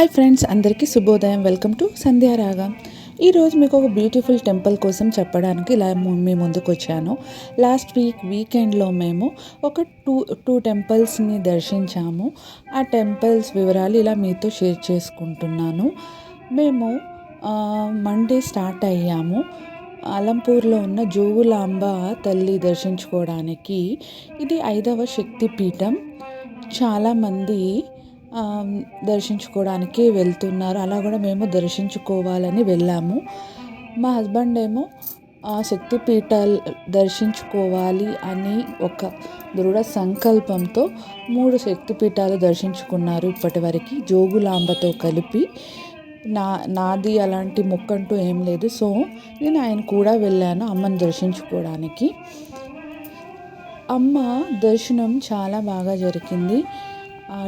Hi friends, అందరికీ శుభోదయం. Welcome to సంధ్యారాగం. ఈరోజు మీకు ఒక బ్యూటిఫుల్ టెంపుల్ కోసం చెప్పడానికి ఇలా మీ ముందుకు వచ్చాను. లాస్ట్ వీకెండ్లో మేము ఒక టూ టెంపుల్స్ని దర్శించాము. ఆ టెంపుల్స్ వివరాలు ఇలా మీతో షేర్ చేసుకుంటున్నాను. మేము మండే స్టార్ట్ అయ్యాము. అలంపూర్లో ఉన్న జోగులాంబ తల్లి దర్శించుకోవడానికి. ఇది 5వ శక్తిపీఠం. చాలామంది దర్శించుకోవడానికి వెళ్తున్నారు. అలా కూడా మేము దర్శించుకోవాలని వెళ్ళాము. మా హస్బెండ్ ఏమో ఆ శక్తిపీఠాలు దర్శించుకోవాలి అని ఒక దృఢ సంకల్పంతో 3 శక్తిపీఠాలు దర్శించుకున్నారు ఇప్పటివరకు, జోగులాంబతో కలిపి. నాది అలాంటి మొక్కంటూ ఏం లేదు. సో నేను ఆయన కూడా వెళ్ళాను అమ్మని దర్శించుకోవడానికి. అమ్మ దర్శనం చాలా బాగా జరిగింది.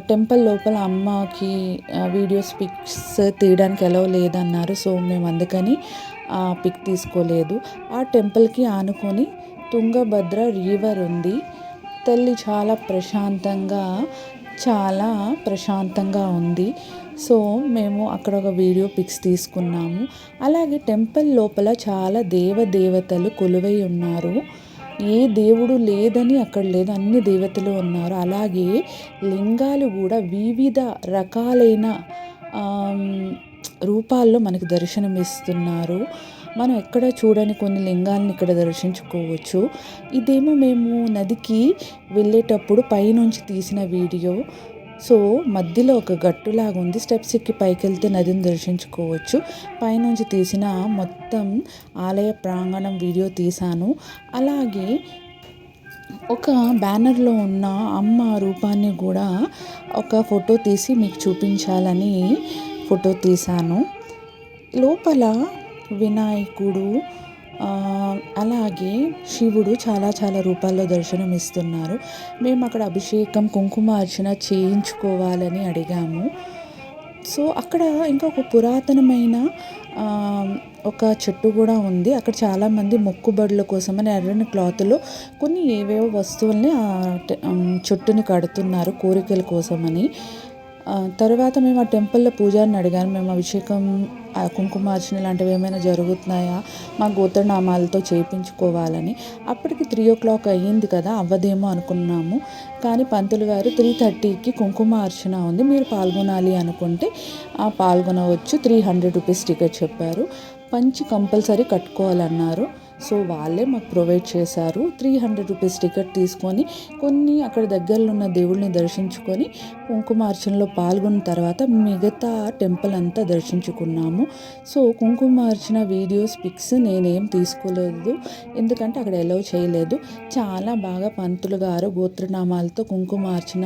టెంపుల్ లోపల అమ్మకి వీడియోస్ పిక్స్ తీయడానికి ఎలవ్ లేదన్నారు. సో మేము అందుకని పిక్ తీసుకోలేదు. ఆ టెంపుల్కి ఆనుకొని తుంగభద్ర రివర్ ఉంది. తల్లి చాలా ప్రశాంతంగా ఉంది. సో మేము అక్కడ ఒక వీడియో పిక్స్ తీసుకున్నాము. అలాగే టెంపుల్ లోపల చాలా దేవతలు కొలువై ఉన్నారు. ఏ దేవుడు లేదని అక్కడ లేదు, అన్ని దేవతలు ఉన్నారు. అలాగే లింగాలు కూడా వివిధ రకాలైన రూపాల్లో మనకు దర్శనమిస్తున్నారు. మనం ఎక్కడ చూడని కొన్ని లింగాలను ఇక్కడ దర్శించుకోవచ్చు. ఇదేమో మేము నదికి వెళ్ళేటప్పుడు పైనుంచి తీసిన వీడియో. సో మధ్యలో ఒక గట్టులాగా ఉంది. స్టెప్స్ ఎక్కి పైకి వెళ్తే నదిని దర్శించుకోవచ్చు. పైనుంచి తీసిన మొత్తం ఆలయ ప్రాంగణం వీడియో తీశాను. అలాగే ఒక బ్యానర్లో ఉన్న అమ్మ రూపాన్ని కూడా ఒక ఫోటో తీసి మీకు చూపించాలని ఫోటో తీశాను. లోపల వినాయకుడు, అలాగే శివుడు చాలా రూపాల్లో దర్శనమిస్తున్నారు. మేము అక్కడ అభిషేకం, కుంకుమ అర్చన చేయించుకోవాలని అడిగాము. సో అక్కడ ఇంకొక పురాతనమైన ఒక చెట్టు కూడా ఉంది. అక్కడ చాలామంది మొక్కుబడుల కోసమని ఎర్రని క్లాత్లో కొన్ని ఏవేవో వస్తువుల్ని చెట్టుని కడుతున్నారు కోరికల కోసమని. తర్వాత మేము ఆ టెంపుల్లో పూజారిని అడిగాను, మేము అభిషేకం, కుంకుమార్చన ఇలాంటివి ఏమైనా జరుగుతున్నాయా, మా గోత్రనామాలతో చేయించుకోవాలని. అప్పటికి 3 o'clock అయ్యింది కదా, అవ్వదేమో అనుకున్నాము. కానీ పంతులు గారు 3:30కి కుంకుమార్చన ఉంది, మీరు పాల్గొనాలి అనుకుంటే పాల్గొనవచ్చు, 300 రూపీస్ టికెట్ చెప్పారు. పంచి కంపల్సరీ కట్టుకోవాలన్నారు. సో వాళ్ళే మాకు ప్రొవైడ్ చేశారు. 300 రూపీస్ టికెట్ తీసుకొని కొన్ని అక్కడ దగ్గరలో ఉన్న దేవుళ్ళని దర్శించుకొని కుంకుమార్చనలో పాల్గొన్న తర్వాత మిగతా టెంపుల్ అంతా దర్శించుకున్నాము. సో కుంకుమార్చన వీడియోస్ పిక్స్ నేనేం తీసుకోలేదు, ఎందుకంటే అక్కడ ఎలవ్ చేయలేదు. చాలా బాగా పంతులు గారు గోత్రనామాలతో కుంకుమార్చన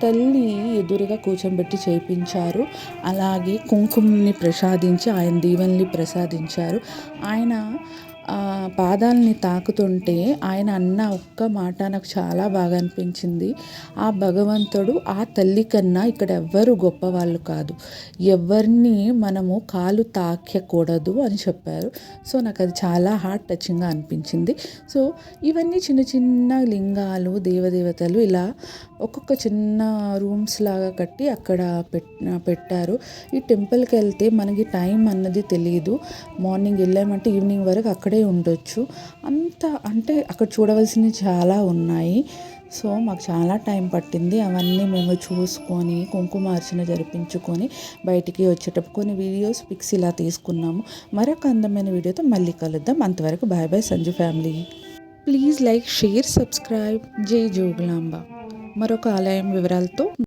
తల్లి ఎదురుగా కూర్చోబెట్టి చేయించారు. అలాగే కుంకుమని ప్రసాదించి ఆయన దీవెనల్ని ప్రసాదించారు. ఆయన పాదాలని తాకుతుంటే ఆయన అన్న ఒక్క మాట నాకు చాలా బాగా అనిపించింది. ఆ భగవంతుడు ఆ తల్లి కన్నా ఇక్కడ ఎవ్వరు గొప్పవాళ్ళు కాదు, ఎవరిని మనము కాలు తాకకూడదు అని చెప్పారు. సో నాకు అది చాలా హార్ట్ టచింగ్గా అనిపించింది. సో ఇవన్నీ చిన్న లింగాలు, దేవతలు ఇలా ఒక్కొక్క చిన్న రూమ్స్ లాగా కట్టి అక్కడ పెట్టారు. ఈ టెంపుల్కి వెళ్తే మనకి టైం అన్నది తెలియదు. మార్నింగ్ వెళ్ళామంటే ఈవినింగ్ వరకు అక్కడే ఉండొచ్చు. అంటే అక్కడ చూడవలసినవి చాలా ఉన్నాయి. సో మాకు చాలా టైం పట్టింది. అవన్నీ మేము చూసుకొని కుంకుమార్చన జరిపించుకొని బయటికి వచ్చేటప్పుడు కొన్ని వీడియోస్ పిక్స్ ఇలా తీసుకున్నాము. మరొక అందమైన వీడియోతో మళ్ళీ కలుద్దాం. అంతవరకు bye bye Sanju family. Please like, share, subscribe. జై జోగులాంబ. మరొక ఆలయం వివరాలతో